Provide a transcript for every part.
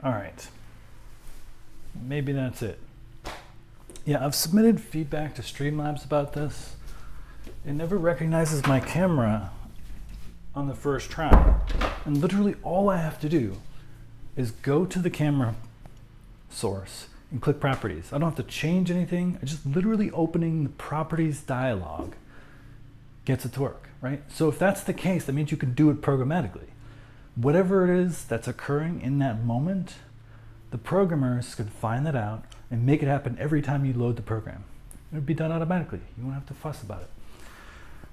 All right, maybe that's it. Yeah, I've submitted feedback to Streamlabs about this. It never recognizes my camera on the first try. And literally all I have to do is go to the camera source and click properties. I don't have to change anything. I just literally opening the properties dialog gets it to work, right? So if that's the case, that means you can do it programmatically. Whatever it is that's occurring in that moment, the programmers can find that out and make it happen every time you load the program. It would be done automatically. You won't have to fuss about it.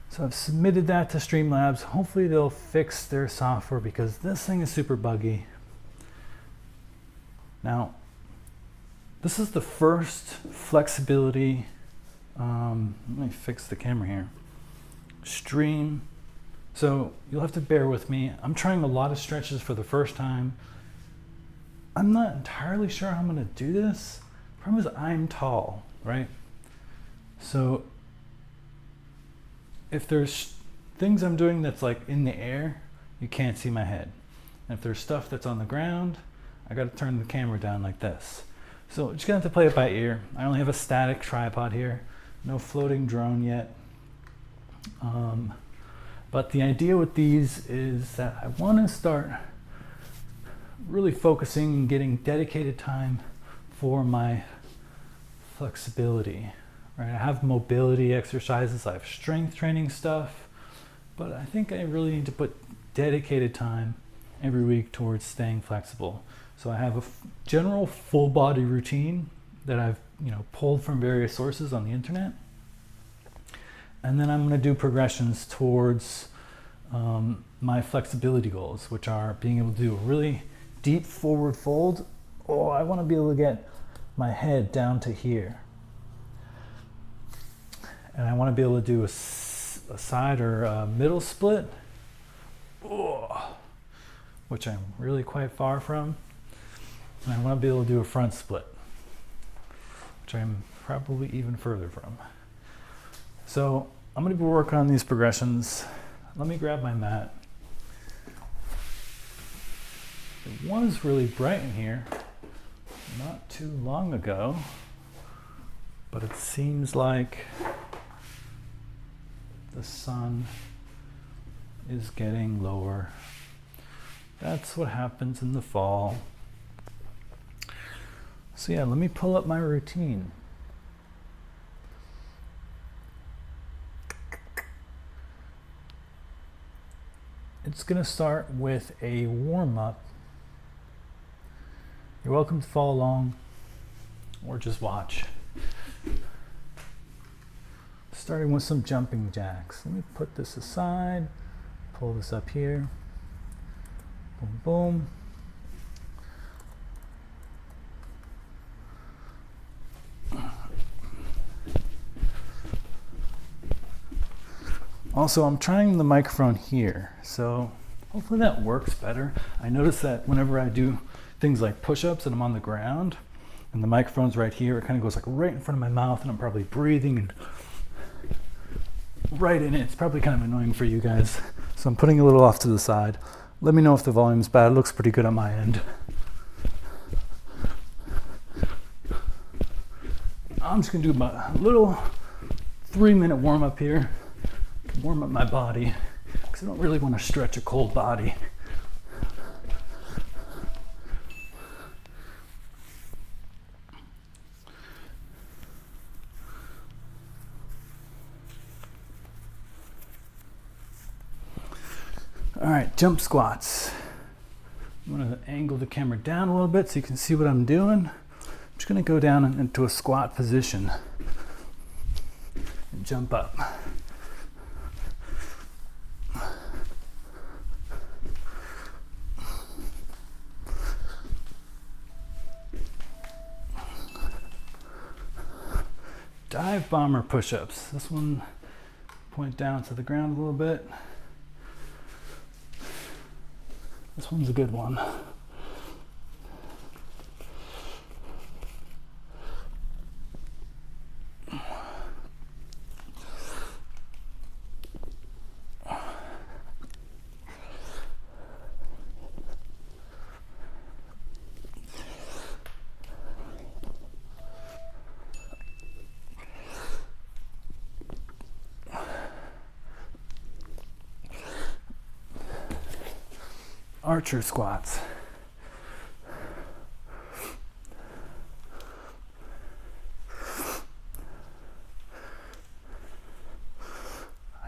So I've submitted that to Streamlabs. Hopefully they'll fix their software because this thing is super buggy. Now, this is the first flexibility. Let me fix the camera here. Stream. So you'll have to bear with me. I'm trying a lot of stretches for the first time. I'm not entirely sure how I'm going to do this. The problem is I'm tall, right? So if there's things I'm doing that's like in the air, you can't see my head. And if there's stuff that's on the ground, I got to turn the camera down like this. So just gonna have to play it by ear. I only have a static tripod here, no floating drone yet. But the idea with these is that I want to start really focusing and getting dedicated time for my flexibility. Right? I have mobility exercises, I have strength training stuff, but I think I really need to put dedicated time every week towards staying flexible. So I have a general full body routine that I've pulled from various sources on the internet. And then I'm going to do progressions towards my flexibility goals, which are being able to do a really deep forward fold. Oh, I want to be able to get my head down to here. And I want to be able to do a side or a middle split, which I'm really quite far from. And I want to be able to do a front split, which I'm probably even further from. So I'm going to be working on these progressions. Let me grab my mat. It was really bright in here not too long ago, but it seems like the sun is getting lower. That's what happens in the fall. So yeah, let me pull up my routine. It's going to start with a warm-up. You're welcome to follow along or just watch. Starting with some jumping jacks. Let me put this aside, pull this up here. Boom, boom. Also, I'm trying the microphone here, so hopefully that works better. I notice that whenever I do things like push-ups and I'm on the ground and the microphone's right here, it kind of goes like right in front of my mouth and I'm probably breathing and right in it. It's probably kind of annoying for you guys. So I'm putting a little off to the side. Let me know if the volume's bad. It looks pretty good on my end. I'm just gonna do a little 3-minute warm up here. Warm up my body because I don't really want to stretch a cold body. All right, jump squats. I'm going to angle the camera down a little bit so you can see what I'm doing. I'm just going to go down into a squat position and jump up. Dive bomber push-ups. This one, point down to the ground a little bit. This one's a good one. archer squats.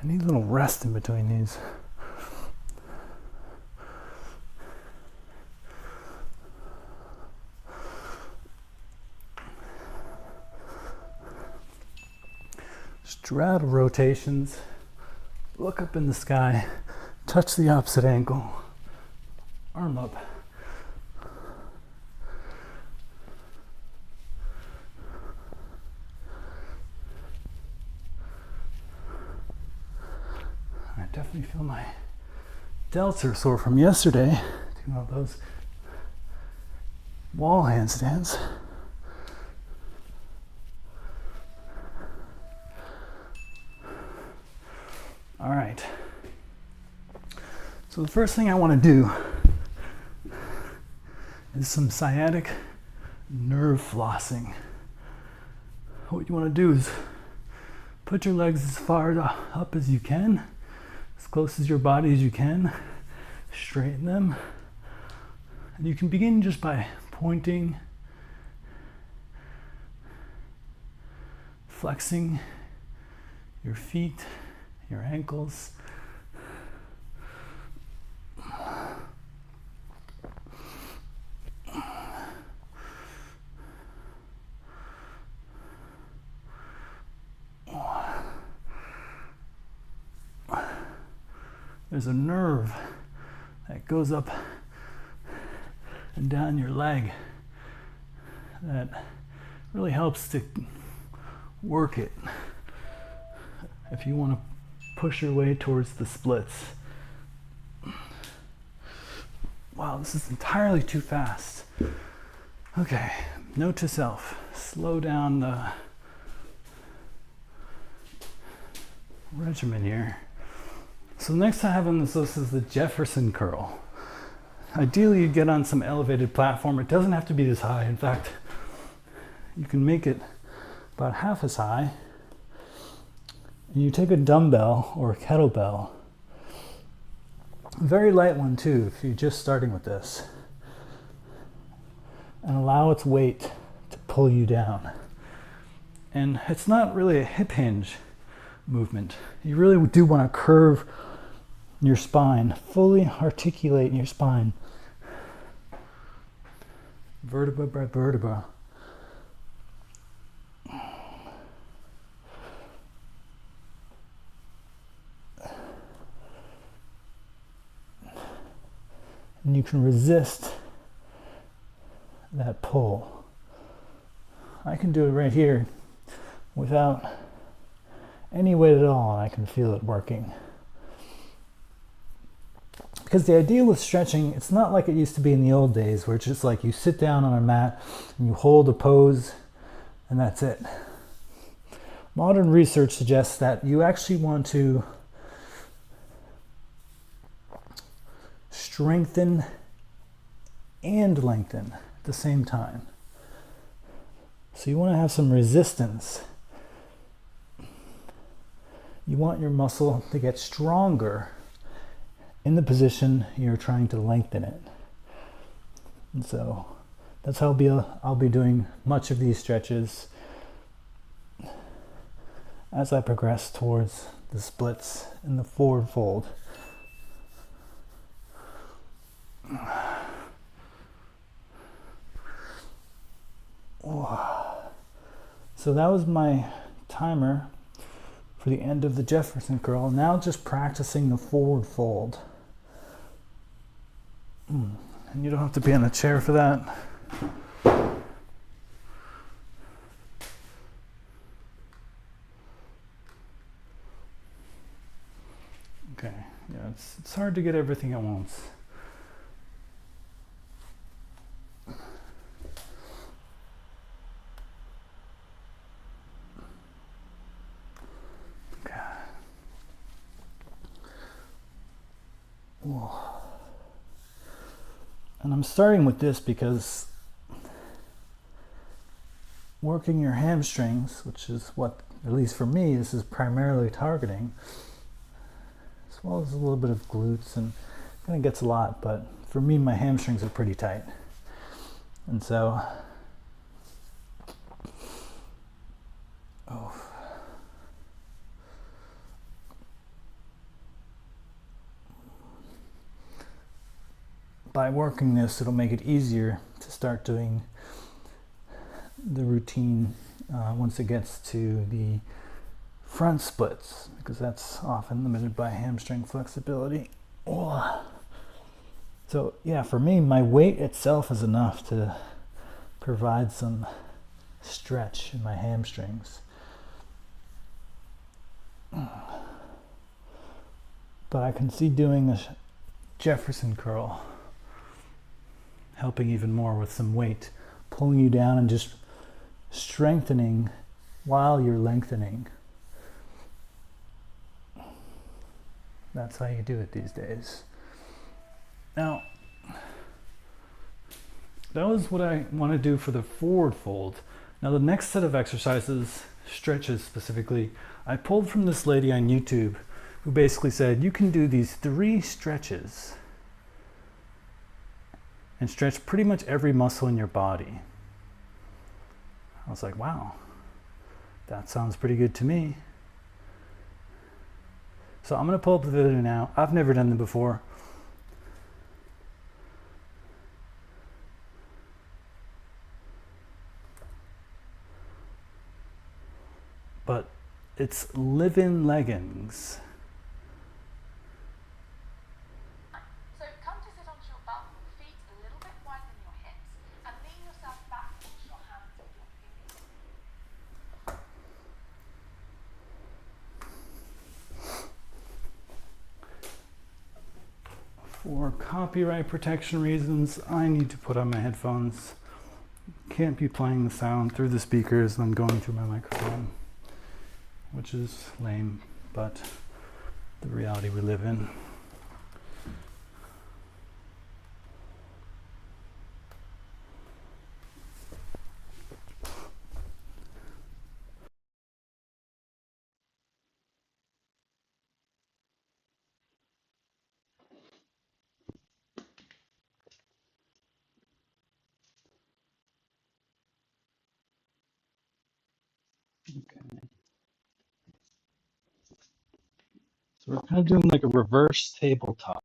I need a little rest in between these. Straddle rotations, look up in the sky, touch the opposite ankle, arm up. I definitely feel my delts are sore from yesterday, doing all those wall handstands. All right, so the first thing I want to do is some sciatic nerve flossing. What you want to do is put your legs as far up as you can, as close as your body as you can, straighten them, and you can begin just by pointing, flexing your feet, your ankles. There's a nerve that goes up and down your leg that really helps to work it if you want to push your way towards the splits. Wow, this is entirely too fast. Okay, note to self, slow down the regimen here. So next I have on this list is the Jefferson curl. Ideally you'd get on some elevated platform. It doesn't have to be this high. In fact, you can make it about half as high. And you take a dumbbell or a kettlebell, a very light one too if you're just starting with this, and allow its weight to pull you down. And it's not really a hip hinge movement. You really do want to curve your spine, fully articulate your spine, vertebra by vertebra. And you can resist that pull. I can do it right here without any weight at all, and I can feel it working. Because the idea with stretching, it's not like it used to be in the old days where it's just like you sit down on a mat and you hold a pose and that's it. Modern research suggests that you actually want to strengthen and lengthen at the same time. So you want to have some resistance. You want your muscle to get stronger in the position you're trying to lengthen it. And so that's how I'll be doing much of these stretches as I progress towards the splits and the forward fold. So that was my timer for the end of the Jefferson curl. Now just practicing the forward fold. And you don't have to be on a chair for that. Okay, yeah, it's hard to get everything at once. Okay. Whoa. And I'm starting with this because working your hamstrings, which is what, at least for me, this is primarily targeting, as well as a little bit of glutes, and kind of gets a lot, but for me, my hamstrings are pretty tight. And so, by working this, it'll make it easier to start doing the routine once it gets to the front splits, because that's often limited by hamstring flexibility. Oh. So yeah, for me, my weight itself is enough to provide some stretch in my hamstrings. But I can see doing a Jefferson curl helping even more with some weight, pulling you down and just strengthening while you're lengthening. That's how you do it these days. Now, that was what I want to do for the forward fold. Now the next set of exercises, stretches specifically, I pulled from this lady on YouTube who basically said you can do these 3 stretches and stretch pretty much every muscle in your body. I was like, wow, that sounds pretty good to me. So I'm going to pull up the video now. I've never done them before. But it's live-in leggings. So come to sit onto your bum, feet a little bit wider than your hips, and lean yourself back onto your hands with your feet. For copyright protection reasons, I need to put on my headphones. Can't be playing the sound through the speakers when going through my microphone, which is lame, but the reality we live in. Okay. So we're kind of doing like a reverse tabletop.